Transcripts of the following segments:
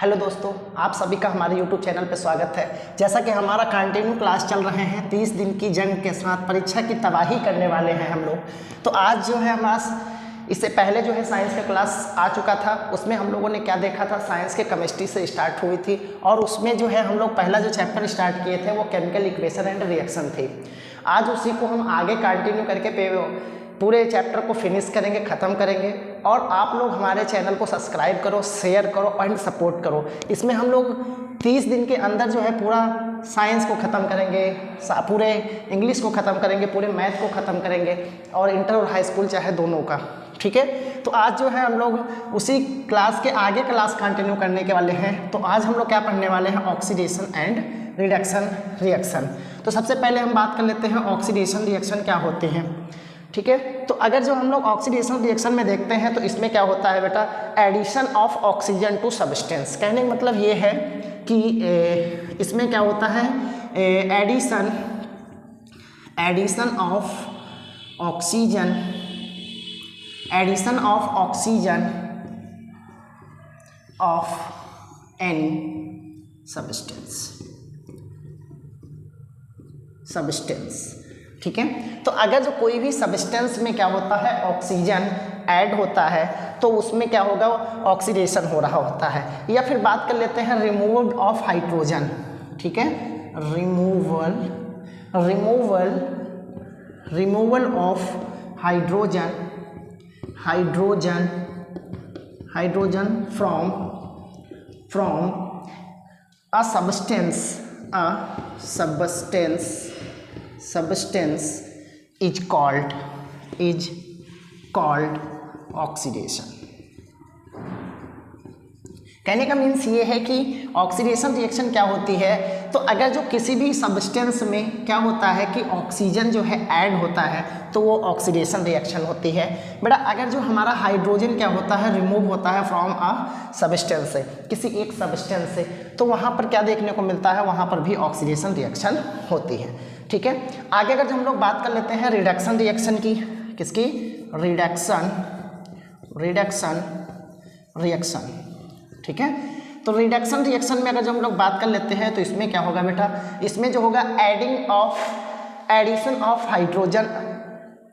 Hello दोस्तों, आप सभी का हमारे YouTube चैनल पर स्वागत है। जैसा कि हमारा कंटिन्यू क्लास चल रहे हैं 30 दिन की जंग के साथ परीक्षा की तबाही करने वाले हैं हम लोग। तो आज जो है हमारा इससे पहले जो है साइंस का क्लास आ चुका था। उसमें हम लोगों ने क्या देखा था, साइंस के केमिस्ट्री से स्टार्ट हुई थी और उसमें जो है हम लोग पहला जो चैप्टर स्टार्ट किए थे वो केमिकल इक्वेशन एंड रिएक्शन थे। आज उसी को हम आगे कंटिन्यू करके पूरे चैप्टर को फिनिश करेंगे, ख़त्म करेंगे। और आप लोग हमारे चैनल को सब्सक्राइब करो, शेयर करो एंड सपोर्ट करो। इसमें हम लोग 30 दिन के अंदर जो है पूरा साइंस को ख़त्म करेंगे, पूरे इंग्लिश को ख़त्म करेंगे, पूरे मैथ को ख़त्म करेंगे और इंटर और हाई स्कूल चाहे दोनों का। ठीक है, तो आज जो है हम लोग उसी क्लास के आगे क्लास कंटिन्यू करने के वाले हैं। तो आज हम लोग क्या पढ़ने वाले हैं, ऑक्सीडेशन एंड रिडक्शन रिएक्शन। तो सबसे पहले हम बात कर लेते हैं ऑक्सीडेशन रिएक्शन क्या होते हैं। ठीक है, तो अगर जो हम लोग ऑक्सीडेशन रिएक्शन में देखते हैं तो इसमें क्या होता है बेटा, addition of oxygen to substance. कहने का मतलब ये है कि इसमें क्या होता है, addition of oxygen of any substance. ठीक है, तो अगर जो कोई भी सब्सटेंस में क्या होता है, ऑक्सीजन ऐड होता है तो उसमें क्या होगा, ऑक्सीडेशन हो रहा होता है। या फिर बात कर लेते हैं रिमूवल ऑफ हाइड्रोजन। ठीक है, removal of hydrogen from a substance is called oxidation। कहने का मीन्स ये है कि ऑक्सीडेशन रिएक्शन क्या होती है, तो अगर जो किसी भी सब्सटेंस में क्या होता है कि ऑक्सीजन जो है ऐड होता है तो वो ऑक्सीडेशन रिएक्शन होती है। बेटा अगर जो हमारा हाइड्रोजन क्या होता है, रिमूव होता है फ्रॉम अ सब्सटेंस से, किसी एक सब्सटेंस से, तो वहाँ पर क्या देखने को मिलता है, वहाँ पर भी ऑक्सीडेशन रिएक्शन होती है। ठीक है, आगे अगर जो हम लोग बात कर लेते हैं रिडक्शन रिएक्शन की, किसकी, रिडक्शन रिएक्शन। ठीक है, तो रिडक्शन रिएक्शन में अगर जो हम लोग बात कर लेते हैं तो इसमें क्या होगा बेटा, इसमें जो होगा addition of hydrogen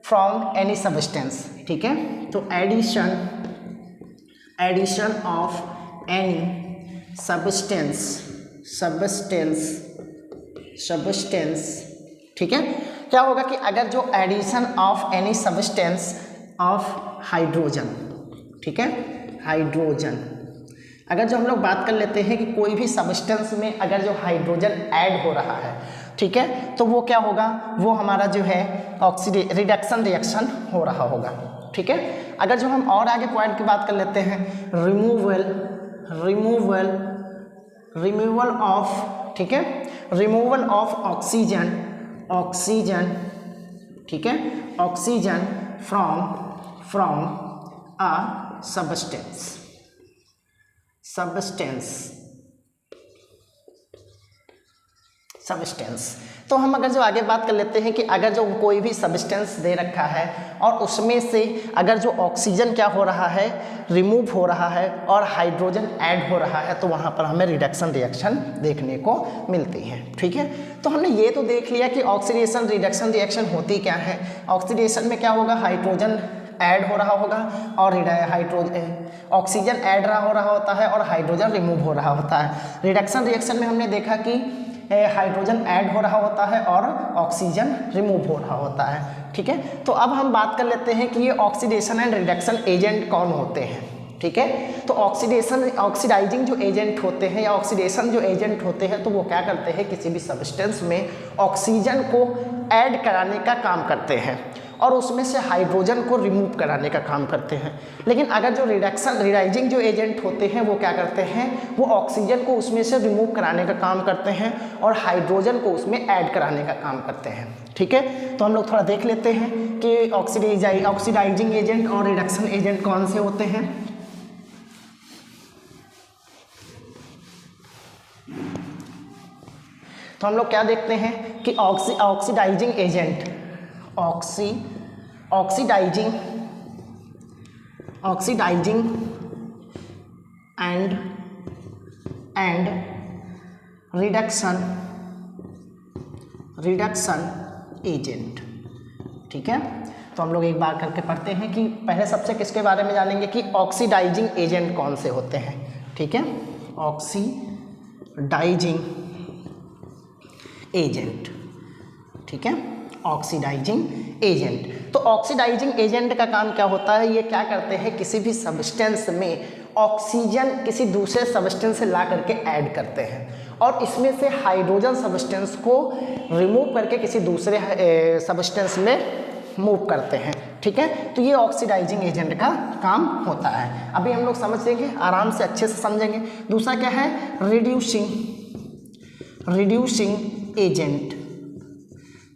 from any substance. ठीक है, तो एडिशन ऑफ एनी सब्सटेंस। ठीक है, क्या होगा कि अगर जो addition of any substance of hydrogen, ठीक है, हाइड्रोजन, अगर जो हम लोग बात कर लेते हैं कि कोई भी सब्सटेंस में अगर जो हाइड्रोजन ऐड हो रहा है, ठीक है, तो वो क्या होगा, वो हमारा जो है रिडक्शन रिएक्शन हो रहा होगा। ठीक है, अगर जो हम और आगे पॉइंट की बात कर लेते हैं, रिमूवल ऑफ, ठीक है, रिमूवल ऑफ ऑक्सीजन, ठीक है, ऑक्सीजन फ्रॉम अ सब्सटेंस। तो हम अगर जो आगे बात कर लेते हैं कि अगर जो कोई भी सब्सटेंस दे रखा है और उसमें से अगर जो ऑक्सीजन क्या हो रहा है, रिमूव हो रहा है और हाइड्रोजन ऐड हो रहा है, तो वहाँ पर हमें रिडक्शन रिएक्शन देखने को मिलती है। ठीक है, तो हमने ये तो देख लिया कि ऑक्सीडेशन रिडक्शन रिएक्शन होती क्या है। ऑक्सीडेशन में क्या होगा, हाइड्रोजन ऐड हो रहा होगा और ऑक्सीजन ऐड हो रहा होता है और हाइड्रोजन रिमूव हो रहा होता है। रिडक्शन रिएक्शन में हमने देखा कि हाइड्रोजन ऐड हो रहा होता है और ऑक्सीजन रिमूव हो रहा होता है। ठीक है, तो अब हम बात कर लेते हैं कि ये ऑक्सीडेशन एंड रिडक्शन एजेंट कौन होते हैं। ठीक है, तो ऑक्सीडाइजिंग जो एजेंट होते हैं या ऑक्सीडेशन जो एजेंट होते हैं, तो वो क्या करते हैं, किसी भी सब्सटेंस में ऑक्सीजन को ऐड कराने का काम करते हैं और उसमें से हाइड्रोजन को रिमूव कराने का काम करते हैं। लेकिन अगर जो रिडाइजिंग जो एजेंट होते हैं वो क्या करते हैं, वो ऑक्सीजन को उसमें से रिमूव कराने का काम करते हैं और हाइड्रोजन को उसमें ऐड कराने का काम करते हैं। ठीक है, तो हम लोग थोड़ा देख लेते हैं कि ऑक्सीडाइजिंग एजेंट और रिडक्शन एजेंट कौन से होते हैं। तो हम लोग क्या देखते हैं कि oxidising agent, oxidising and and reduction agent. ठीक है, तो हम लोग एक बार करके पढ़ते हैं कि पहले सबसे किसके बारे में जानेंगे कि ऑक्सीडाइजिंग एजेंट कौन से होते हैं। ठीक है, ऑक्सीडाइजिंग एजेंट। ठीक है, ऑक्सीडाइजिंग एजेंट। तो ऑक्सीडाइजिंग एजेंट का काम क्या होता है, ये क्या करते हैं, किसी भी सब्सटेंस में ऑक्सीजन किसी दूसरे सब्सटेंस से ला करके ऐड करते हैं और इसमें से हाइड्रोजन सब्सटेंस को रिमूव करके किसी दूसरे सब्सटेंस में मूव करते हैं। ठीक है, तो ये ऑक्सीडाइजिंग एजेंट का काम होता है। अभी हम लोग समझ लेंगे, आराम से अच्छे से समझेंगे। दूसरा क्या है, रिड्यूसिंग एजेंट।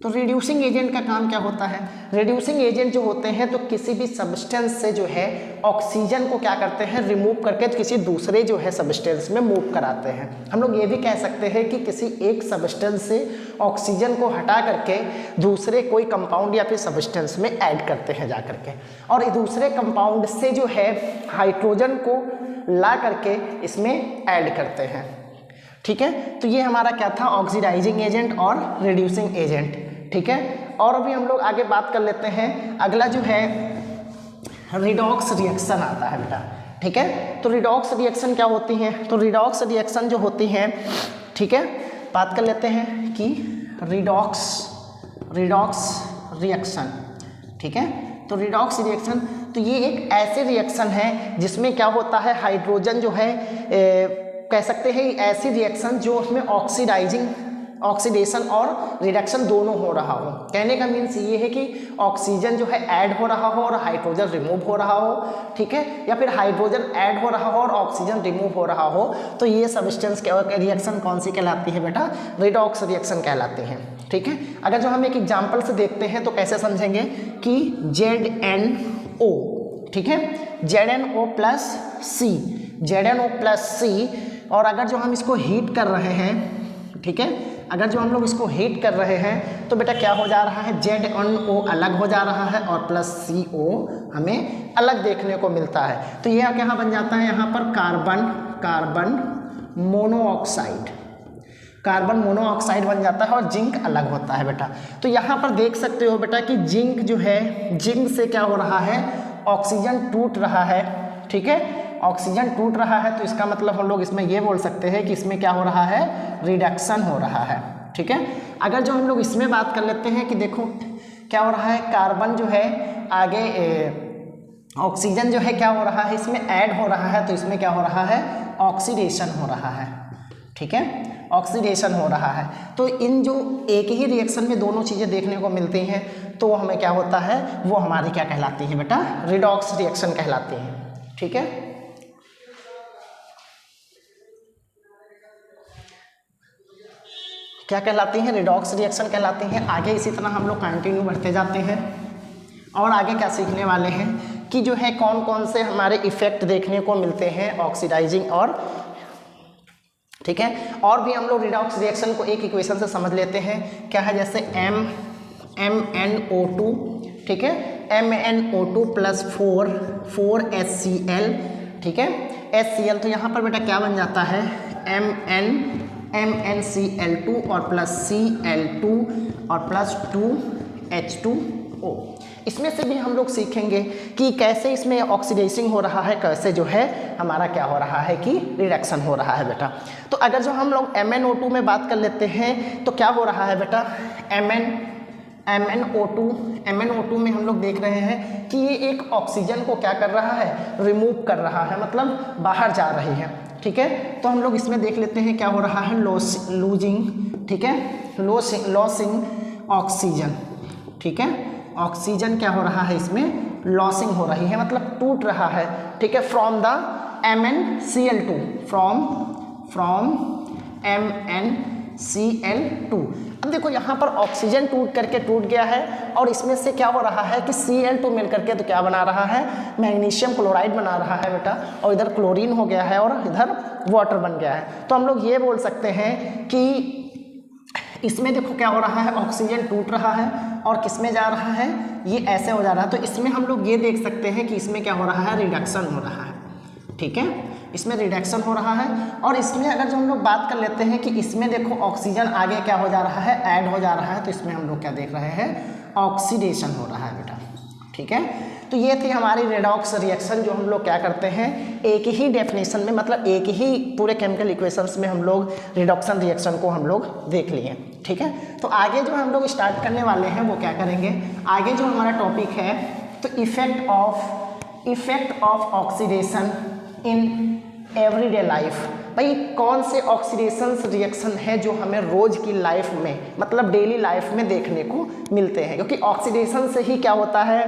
तो रिड्यूसिंग एजेंट का काम क्या होता है, रिड्यूसिंग एजेंट जो होते हैं तो किसी भी सब्सटेंस से जो है ऑक्सीजन को क्या करते हैं, रिमूव करके किसी दूसरे जो है सब्सटेंस में मूव कराते हैं। हम लोग ये भी कह सकते हैं कि किसी एक सब्सटेंस से ऑक्सीजन को हटा करके दूसरे कोई कंपाउंड या फिर सब्सटेंस में ऐड करते हैं जा करके, और दूसरे कंपाउंड से जो है हाइड्रोजन को ला करके इसमें ऐड करते हैं। ठीक है, तो ये हमारा क्या था, ऑक्सीडाइजिंग एजेंट और रिड्यूसिंग एजेंट। ठीक है, और अभी हम लोग आगे बात कर लेते हैं। अगला जो है रिडॉक्स रिएक्शन आता है बेटा। ठीक है, तो रिडॉक्स रिएक्शन क्या होती है, तो रिडॉक्स रिएक्शन जो होती है, ठीक है, बात कर लेते हैं कि रिडॉक्स रिएक्शन। ठीक है, तो रिडॉक्स रिएक्शन तो ये एक ऐसे रिएक्शन है जिसमें क्या होता है, हाइड्रोजन जो है कह सकते हैं ऐसी रिएक्शन जो उसमें ऑक्सीडेशन और रिडक्शन दोनों हो रहा हो। कहने का मीन्स ये है कि ऑक्सीजन जो है ऐड हो रहा हो और हाइड्रोजन रिमूव हो रहा हो। ठीक है, या फिर हाइड्रोजन ऐड हो रहा हो और ऑक्सीजन रिमूव हो रहा हो, तो ये सब्सटेंस रिएक्शन कौन सी कहलाती है बेटा, रिडॉक्स रिएक्शन कहलाती है। ठीक है, अगर जो हम एक एग्जाम्पल से देखते हैं तो कैसे समझेंगे कि ZnO। ठीक है, ZnO प्लस C, और अगर जो हम इसको हीट कर रहे हैं, ठीक है, अगर जो हम लोग इसको हीट कर रहे हैं तो बेटा क्या हो जा रहा है, ZnO अलग हो जा रहा है और प्लस CO हमें अलग देखने को मिलता है। तो यह क्या बन जाता है, यहाँ पर कार्बन मोनोऑक्साइड बन जाता है और जिंक अलग होता है बेटा। तो यहाँ पर देख सकते हो बेटा कि जिंक जो है, जिंक से क्या हो रहा है, ऑक्सीजन टूट रहा है। ठीक है, ऑक्सीजन टूट रहा है, तो इसका मतलब हम लोग इसमें ये बोल सकते हैं कि इसमें क्या हो रहा है, रिडक्शन हो रहा है। ठीक है, अगर जो हम लोग इसमें बात कर लेते हैं कि देखो क्या हो रहा है, कार्बन जो है आगे ऑक्सीजन जो है क्या हो रहा है, इसमें ऐड हो रहा है, तो इसमें क्या हो रहा है, ऑक्सीडेशन हो रहा है। ठीक है, ऑक्सीडेशन हो रहा है। तो इन जो एक ही रिएक्शन में दोनों चीज़ें देखने को मिलती हैं तो हमें क्या होता है, वो हमारी क्या कहलाती है बेटा, रिडॉक्स रिएक्शन कहलाती है। ठीक है, क्या कहलाती हैं, रिडॉक्स रिएक्शन कहलाती हैं। आगे इसी तरह हम लोग कंटिन्यू बढ़ते जाते हैं और आगे क्या सीखने वाले हैं कि जो है कौन कौन से हमारे इफ़ेक्ट देखने को मिलते हैं ऑक्सीडाइजिंग और, ठीक है, और भी हम लोग रिडॉक्स रिएक्शन को एक इक्वेशन से समझ लेते हैं। क्या है, जैसे MnO2, ठीक है, MnO2 प्लस 4 HCl। ठीक है, HCl, तो यहाँ पर बेटा क्या बन जाता है, MnCl2 और प्लस Cl2 और प्लस 2H2O। इसमें से भी हम लोग सीखेंगे कि कैसे इसमें ऑक्सीडेशन हो रहा है, कैसे जो है हमारा क्या हो रहा है कि रिडक्शन हो रहा है बेटा। तो अगर जो हम लोग MnO2 में बात कर लेते हैं तो क्या हो रहा है बेटा, MnO2 में हम लोग देख रहे हैं कि ये एक ऑक्सीजन को क्या कर रहा है, रिमूव कर रहा है, मतलब बाहर जा रही है। ठीक है, तो हम लोग इसमें देख लेते हैं क्या हो रहा है, लूजिंग, ठीक है, लॉसिंग ऑक्सीजन। ठीक है, ऑक्सीजन क्या हो रहा है, इसमें लॉसिंग हो रही है, मतलब टूट रहा है। ठीक है, from the MnCl2, from MnCl2। अब देखो यहाँ पर ऑक्सीजन टूट गया है और इसमें से क्या हो रहा है कि Cl2 मिल करके तो क्या बना रहा है, मैग्नीशियम क्लोराइड बना रहा है बेटा, और इधर क्लोरीन हो गया है और इधर वाटर बन गया है। तो हम लोग ये बोल सकते हैं कि इसमें देखो क्या हो रहा है, ऑक्सीजन टूट रहा है और किस में जा रहा है, ये ऐसे हो जा रहा है। तो इसमें हम लोग ये देख सकते हैं कि इसमें क्या हो रहा है, रिडक्शन हो रहा है। ठीक है, इसमें रिडक्शन हो रहा है। और इसमें अगर जो हम लोग बात कर लेते हैं कि इसमें देखो ऑक्सीजन आगे क्या हो जा रहा है, ऐड हो जा रहा है, तो इसमें हम लोग क्या देख रहे हैं, ऑक्सीडेशन हो रहा है बेटा, ठीक है। तो ये थी हमारी रेडॉक्स रिएक्शन, जो हम लोग क्या करते हैं एक ही डेफिनेशन में, मतलब एक ही पूरे केमिकल इक्वेशंस में हम लोग रिडक्शन रिएक्शन को हम लोग देख लिए, ठीक है। तो आगे जो हम लोग स्टार्ट करने वाले हैं वो क्या करेंगे, आगे जो हमारा टॉपिक है तो effect of oxidation in everyday life. भाई कौन से ऑक्सीडेशन रिएक्शन है जो हमें रोज की लाइफ में, मतलब डेली लाइफ में देखने को मिलते हैं, क्योंकि ऑक्सीडेशन से ही क्या होता है,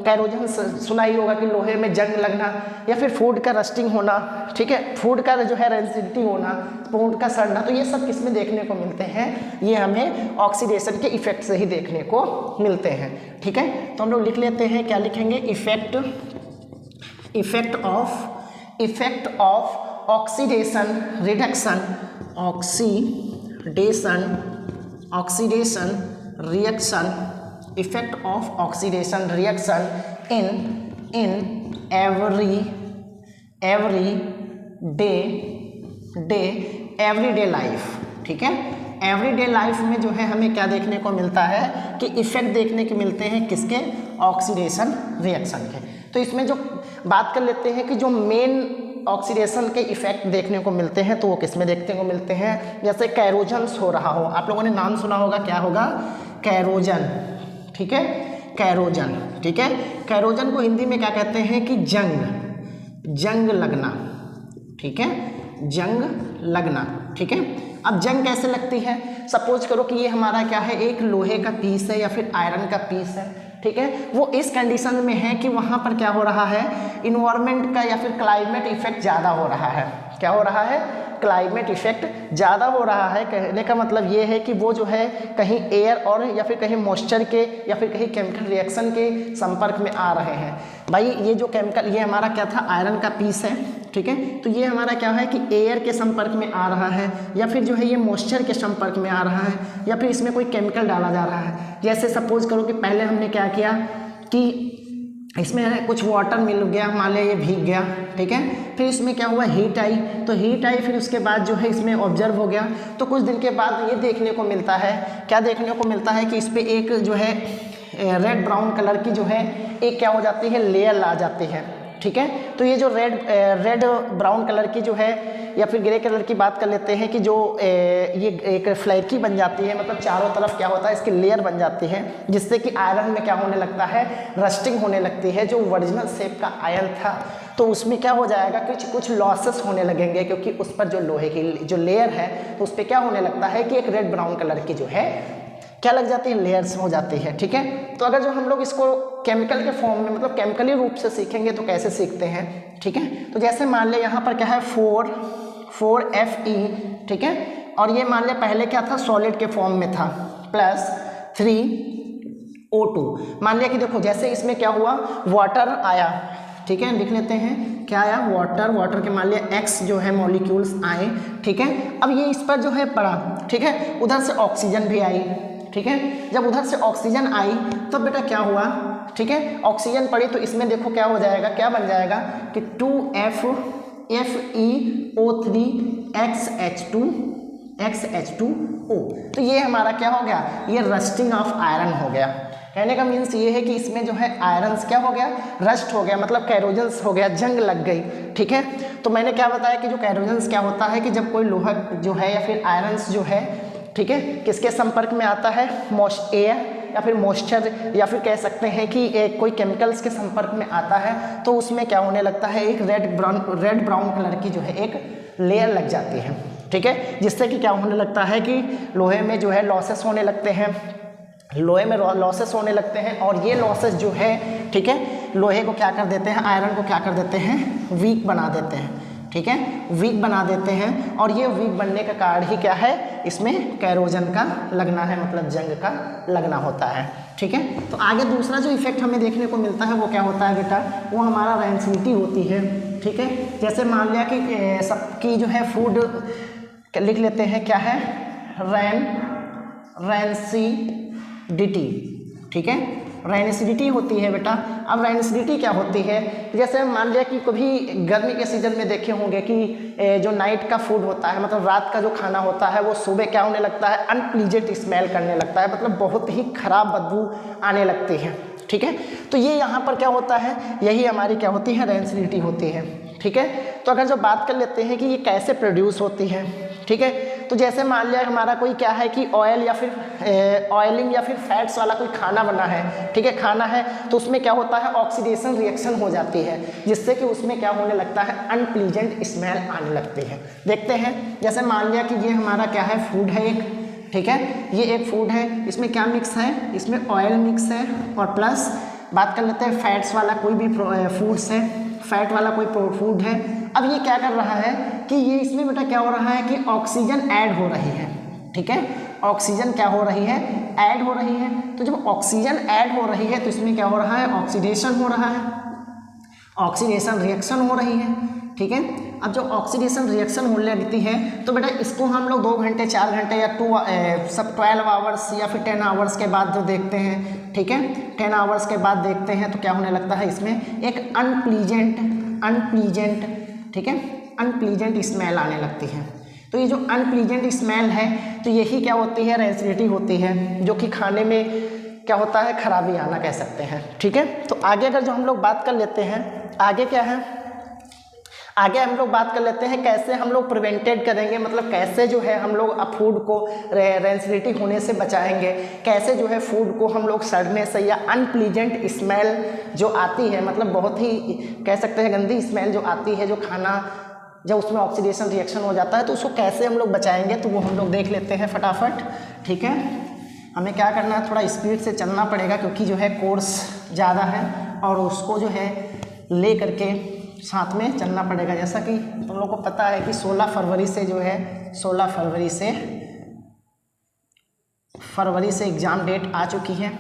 कैरोजन सुना ही होगा कि लोहे में जंग लगना, या फिर फूड का रस्टिंग होना, ठीक है, फूड का जो है रेंसिडिटी होना, फूड का सड़ना, तो ये सब किसमें देखने को मिलते हैं, ये हमें ऑक्सीडेशन के इफेक्ट से ही देखने को मिलते हैं, ठीक है। तो हम लोग लिख लेते हैं, क्या लिखेंगे, effect of oxidation reaction effect of oxidation reaction in everyday life, ठीक है। एवरीडे लाइफ में जो है हमें क्या देखने को मिलता है कि इफेक्ट देखने को मिलते हैं किसके, ऑक्सीडेशन रिएक्शन के। तो इसमें जो बात कर लेते हैं कि जो मेन ऑक्सीडेशन के इफेक्ट देखने को मिलते हैं तो वो किस में देखने को मिलते हैं, जैसे कैरोजन्स हो रहा हो, आप लोगों ने नाम सुना होगा, क्या होगा, कैरोजन, ठीक है, कैरोजन, ठीक है। कैरोजन को हिंदी में क्या कहते हैं कि जंग लगना, ठीक है, जंग लगना, ठीक है। अब जंग कैसे लगती है, सपोज करो कि ये हमारा क्या है, एक लोहे का पीस है या फिर आयरन का पीस है, ठीक है। वो इस कंडीशन में है कि वहाँ पर क्या हो रहा है, इन्वायरमेंट का या फिर क्लाइमेट इफेक्ट ज़्यादा हो रहा है, क्या हो रहा है, क्लाइमेट इफेक्ट ज़्यादा हो रहा है। कहने का मतलब ये है कि वो जो है कहीं एयर और या फिर कहीं मॉइस्चर के या फिर कहीं केमिकल रिएक्शन के संपर्क में आ रहे हैं। भाई ये जो केमिकल, ये हमारा क्या था, आयरन का पीस है, ठीक है। तो ये हमारा क्या है कि एयर के संपर्क में आ रहा है, या फिर जो है ये मॉइस्चर के संपर्क में आ रहा है, या फिर इसमें कोई केमिकल डाला जा रहा है। जैसे सपोज करो कि पहले हमने क्या किया कि इसमें कुछ वाटर मिल गया, मान लिया ये भीग गया, ठीक है, फिर इसमें क्या हुआ, हीट आई, तो हीट आई, फिर उसके बाद जो है इसमें ऑब्जर्व हो गया, तो कुछ दिन के बाद ये देखने को मिलता है, क्या देखने को मिलता है कि इस पर एक जो है रेड ब्राउन कलर की जो है एक क्या हो जाती है, लेयर आ जाती है, ठीक है। तो ये जो रेड ब्राउन कलर की जो है या फिर ग्रे कलर की बात कर लेते हैं कि जो ये एक फ्लैकी बन जाती है, मतलब चारों तरफ क्या होता है, इसकी लेयर बन जाती है, जिससे कि आयरन में क्या होने लगता है, रस्टिंग होने लगती है। जो ओरिजिनल शेप का आयरन था तो उसमें क्या हो जाएगा, कुछ लॉसेस होने लगेंगे, क्योंकि उस पर जो लोहे की जो लेयर है तो उस पर क्या होने लगता है कि एक रेड ब्राउन कलर की जो है क्या लग जाती है, लेयर्स हो जाती है, ठीक है। तो अगर जो हम लोग इसको केमिकल के फॉर्म में, मतलब केमिकली रूप से सीखेंगे तो कैसे सीखते हैं, ठीक है। तो जैसे मान लिया यहाँ पर क्या है 4Fe, ठीक है, और ये मान लिया पहले क्या था, सॉलिड के फॉर्म में था, प्लस 3O2। मान लिया कि देखो जैसे इसमें क्या हुआ, वाटर आया, ठीक है, लिख लेते हैं क्या आया, वाटर के मान लिया X जो है मॉलिक्यूल्स आए, ठीक है। अब ये इस पर जो है पड़ा, ठीक है, उधर से ऑक्सीजन भी आई, ठीक है। जब उधर से ऑक्सीजन आई तो बेटा क्या हुआ, ठीक है, ऑक्सीजन पड़ी तो इसमें देखो क्या हो जाएगा, क्या बन जाएगा कि 2FeO3 XH2O। तो ये हमारा क्या हो गया, ये रस्टिंग ऑफ आयरन हो गया। कहने का मीन्स ये है कि इसमें जो है आयरन्स क्या हो गया, रस्ट हो गया, मतलब कैरोजन्स हो गया, जंग लग गई, ठीक है। तो मैंने क्या बताया कि जो कैरोजन्स क्या होता है कि जब कोई लोहा जो है या फिर आयरन्स जो है, ठीक है, किसके संपर्क में आता है, एयर या फिर मॉइस्चर या फिर कह सकते हैं कि कोई केमिकल्स के संपर्क में आता है तो उसमें क्या होने लगता है, एक रेड ब्राउन कलर की जो है एक लेयर लग जाती है, ठीक है, जिससे कि क्या होने लगता है कि लोहे में जो है लॉसेस होने लगते हैं, और ये लॉसेस जो है, ठीक है, लोहे को क्या कर देते हैं, आयरन को क्या कर देते हैं, वीक बना देते हैं, ठीक है, वीक बना देते हैं। और ये वीक बनने का कारण ही क्या है, इसमें कैरोजन का लगना है, मतलब जंग का लगना होता है, ठीक है। तो आगे दूसरा जो इफेक्ट हमें देखने को मिलता है वो क्या होता है बेटा, वो हमारा रेंसिडिटी होती है, ठीक है। जैसे मान लिया कि सबकी जो है फूड लिख लेते हैं, क्या है, रेंसिडिटी, ठीक है, रेनिसिडिटी होती है बेटा। अब रेनिसिडिटी क्या होती है, जैसे मान लिया कि कभी गर्मी के सीजन में देखे होंगे कि जो नाइट का फूड होता है, मतलब रात का जो खाना होता है, वो सुबह क्या होने लगता है, अनप्लीजेंट स्मेल करने लगता है, मतलब बहुत ही खराब बदबू आने लगती है। ठीक है, तो ये यहाँ पर क्या होता है, यही हमारी क्या होती है, रेनिसिडिटी होती है। ठीक है, तो अगर जो बात कर लेते हैं कि ये कैसे प्रोड्यूस होती है, ठीक है, तो जैसे मान लिया हमारा कोई क्या है कि ऑयल या फिर ऑयलिंग या फिर फैट्स वाला कोई खाना बना है, ठीक है, खाना है, तो उसमें क्या होता है, ऑक्सीडेशन रिएक्शन हो जाती है, जिससे कि उसमें क्या होने लगता है, अनप्लीजेंट स्मेल आने लगती है। देखते हैं, जैसे मान लिया कि ये हमारा क्या है, फूड है एक, ठीक है, ये एक फूड है, इसमें क्या मिक्स है, इसमें ऑयल मिक्स है और प्लस बात कर लेते हैं फैट्स वाला कोई भी फूड्स है, फैट वाला कोई फूड है। अब ये क्या कर रहा है कि ये इसमें बेटा क्या हो रहा है कि ऑक्सीजन ऐड हो रही है। ठीक है, ऑक्सीजन क्या हो रही है, ऐड हो रही है। तो जब ऑक्सीजन ऐड हो रही है तो इसमें क्या हो रहा है, ऑक्सीडेशन हो रहा है, ऑक्सीडेशन रिएक्शन हो रही है। ठीक है, अब जो ऑक्सीडेशन रिएक्शन होने लगती है तो बेटा इसको हम लोग 2 घंटे 4 घंटे या 12 आवर्स या फिर 10 आवर्स के बाद जो देखते हैं, ठीक है, 10 आवर्स के बाद देखते हैं तो क्या होने लगता है, इसमें एक अनप्लीजेंट, ठीक है, अनप्लीजेंट स्मेल आने लगती है। तो ये जो अनप्लीजेंट स्मेल है तो यही क्या होती है, रेनिसिडिटी होती है, जो कि खाने में क्या होता है, खराबी आना कह सकते हैं। ठीक है, तो आगे अगर जो हम लोग बात कर लेते हैं, आगे क्या है, आगे हम लोग बात कर लेते हैं कैसे हम लोग प्रिवेंटेड करेंगे, मतलब कैसे जो है हम लोग फूड को रेनिसिडिटी होने से बचाएंगे, कैसे जो है फूड को हम लोग सड़ने से या अनप्लीजेंट स्मेल जो आती है, मतलब बहुत ही कह सकते हैं गंदी स्मेल जो आती है, जो खाना जब उसमें ऑक्सीडेशन रिएक्शन हो जाता है तो उसको कैसे हम लोग बचाएंगे, तो वो हम लोग देख लेते हैं फटाफट। ठीक है, हमें क्या करना है, थोड़ा स्पीड से चलना पड़ेगा क्योंकि जो है कोर्स ज़्यादा है और उसको जो है ले करके साथ में चलना पड़ेगा। जैसा कि तुम लोग को पता है कि 16 फरवरी से जो है 16 फरवरी से एग्ज़ाम डेट आ चुकी है।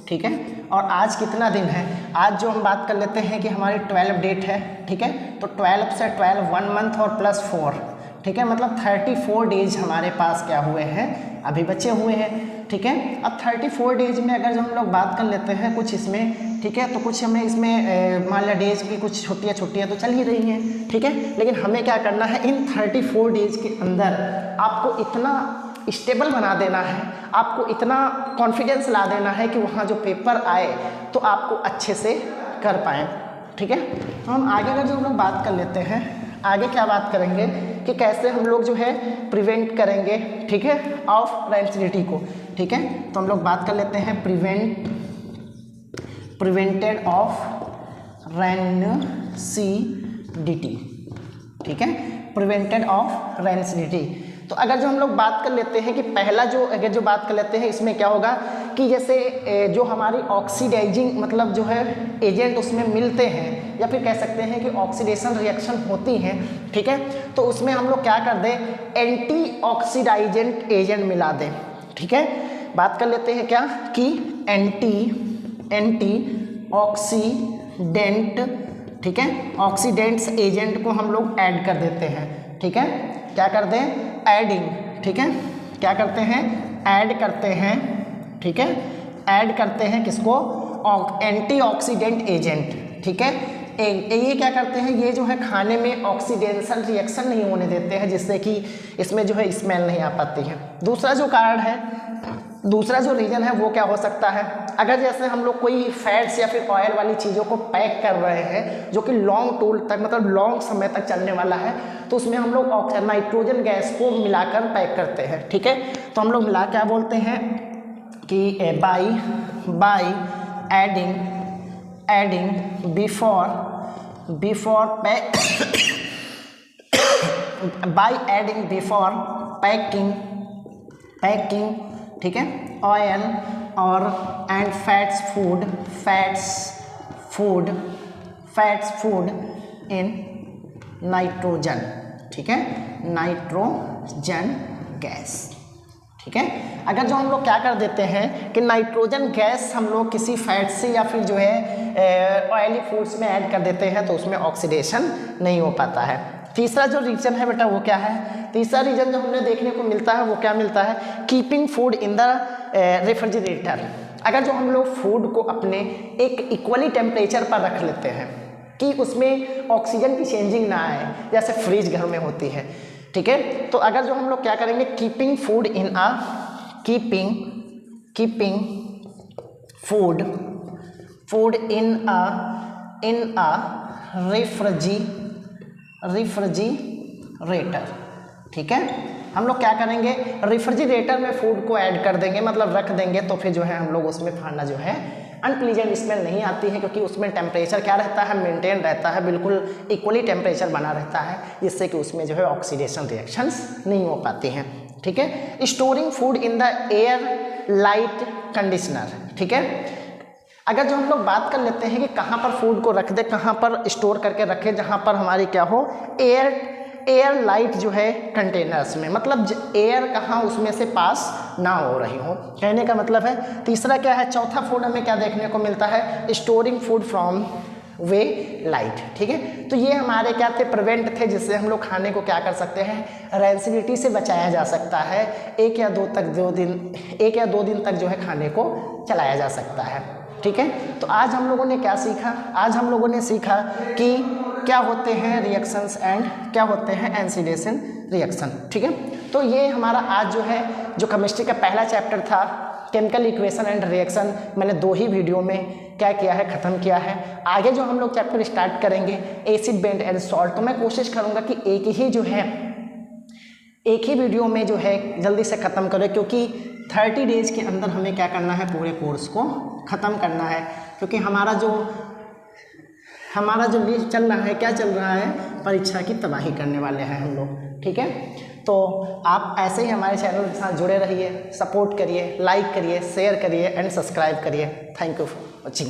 ठीक है, और आज कितना दिन है, आज जो हम बात कर लेते हैं कि हमारी 12 डेट है। ठीक है, तो 12 से 12 1 मंथ और प्लस 4, ठीक है, मतलब 34 डेज हमारे पास क्या हुए हैं, अभी बचे हुए हैं। ठीक है, अब 34 डेज में अगर जो हम लोग बात कर लेते हैं कुछ इसमें, ठीक है, तो कुछ हमें इसमें मान लिया डेज की कुछ छुट्टियाँ तो चल ही रही हैं। ठीक है, लेकिन हमें क्या करना है, इन 34 डेज के अंदर आपको इतना स्टेबल बना देना है, आपको इतना कॉन्फिडेंस ला देना है कि वहाँ जो पेपर आए तो आपको अच्छे से कर पाएँ। ठीक है, तो हम आगे अगर जो हम लोग बात कर लेते हैं, आगे क्या बात करेंगे कि कैसे हम लोग जो है प्रिवेंट करेंगे, ठीक है, ऑफ रेनिसिडिटी को। ठीक है, तो हम लोग बात कर लेते हैं प्रिवेंटेड ऑफ रेनिसिडिटी। ठीक है, प्रिवेंटेड ऑफ रेनिसिडिटी। तो अगर जो हम लोग बात कर लेते हैं कि पहला जो अगर जो बात कर लेते हैं इसमें क्या होगा कि जैसे जो हमारी ऑक्सीडाइजिंग मतलब जो है एजेंट उसमें मिलते हैं या फिर कह सकते हैं कि ऑक्सीडेशन रिएक्शन होती हैं। ठीक है, तो उसमें हम लोग क्या कर दें, एंटी ऑक्सीडाइजेंट एजेंट मिला दें। ठीक है, बात कर लेते हैं क्या कि एंटी ऑक्सीडेंट, ठीक है, ऑक्सीडेंट्स एजेंट को हम लोग ऐड कर देते हैं। ठीक है, क्या कर दें, एडिंग। ठीक है, क्या करते हैं, ऐड करते हैं। ठीक है, ऐड करते हैं किसको, एंटीऑक्सीडेंट एजेंट। ठीक है, ये क्या करते हैं, ये जो है खाने में ऑक्सीडेशन रिएक्शन नहीं होने देते हैं, जिससे कि इसमें जो है स्मेल नहीं आ पाती है। दूसरा जो कारण है, दूसरा जो रीज़न है वो क्या हो सकता है, अगर जैसे हम लोग कोई फैट्स या फिर ऑयल वाली चीज़ों को पैक कर रहे हैं जो कि लॉन्ग टूर तक मतलब लॉन्ग समय तक चलने वाला है, तो उसमें हम लोग नाइट्रोजन गैस को मिलाकर पैक करते हैं। ठीक है, तो हम लोग मिला क्या बोलते हैं कि बाई एडिंग बिफोर पैकिंग, ठीक है, ऑयल और and fats food in nitrogen. ठीक है, नाइट्रोजन गैस। ठीक है, अगर जो हम लोग क्या कर देते हैं कि नाइट्रोजन गैस हम लोग किसी फैट से या फिर जो है ऑयली फूड्स में ऐड कर देते हैं तो उसमें ऑक्सीडेशन नहीं हो पाता है। तीसरा जो रीजन है बेटा वो क्या है, तीसरा रीजन जो हमें देखने को मिलता है वो क्या मिलता है, keeping food in the refrigerator. अगर जो हम लोग फूड को अपने एक इक्वली टेम्परेचर पर रख लेते हैं कि उसमें ऑक्सीजन की चेंजिंग ना आए, जैसे फ्रीज घर में होती है, ठीक है। तो अगर जो हम लोग क्या करेंगे, keeping food in a keeping food in a refrigerator, ठीक है। हम लोग क्या करेंगे, रेफ्रिजरेटर में फूड को ऐड कर देंगे, मतलब रख देंगे, तो फिर जो है हम लोग उसमें खाना जो है अनप्लीजेंट स्मेल नहीं आती है, क्योंकि उसमें टेम्परेचर क्या रहता है, मेंटेन रहता है, बिल्कुल इक्वली टेम्परेचर बना रहता है, जिससे कि उसमें जो है ऑक्सीडेशन रिएक्शंस नहीं हो पाती हैं, ठीक है। Storing food in the air light conditioner, ठीक है। अगर जो हम लोग बात कर लेते हैं कि कहाँ पर फूड को रख दे, कहाँ पर स्टोर करके रखें, जहाँ पर हमारी क्या हो, एयर लाइट जो है कंटेनर्स में, मतलब एयर कहाँ उसमें से पास ना हो रही हो, कहने का मतलब है। तीसरा क्या है, चौथा फूड हमें क्या देखने को मिलता है, storing food from way light, ठीक है। तो ये हमारे क्या थे, प्रिवेंट थे, जिससे हम लोग खाने को क्या कर सकते हैं, रेंसिडिटी से बचाया जा सकता है। एक या दो दिन तक जो है खाने को चलाया जा सकता है, ठीक है। तो आज हम लोगों ने क्या सीखा, आज हम लोगों ने सीखा कि क्या होते हैं रिएक्शंस एंड क्या होते हैं ऑक्सीडेशन रिएक्शन, ठीक है। तो ये हमारा आज जो है, जो केमिस्ट्री का पहला चैप्टर था, केमिकल इक्वेशन एंड रिएक्शन, मैंने 2 ही वीडियो में क्या किया है, ख़त्म किया है। आगे जो हम लोग चैप्टर स्टार्ट करेंगे एसिड बेंड एंड सॉल्ट, तो मैं कोशिश करूँगा कि एक ही वीडियो में जो है जल्दी से ख़त्म करें, क्योंकि 30 डेज के अंदर हमें क्या करना है, पूरे कोर्स को ख़त्म करना है, क्योंकि हमारा जो लिस्ट चल रहा है, क्या चल रहा है, परीक्षा की तबाही करने वाले हैं हम लोग, ठीक है। तो आप ऐसे ही हमारे चैनल के साथ जुड़े रहिए, सपोर्ट करिए, लाइक करिए, शेयर करिए एंड सब्सक्राइब करिए। Thank you for watching.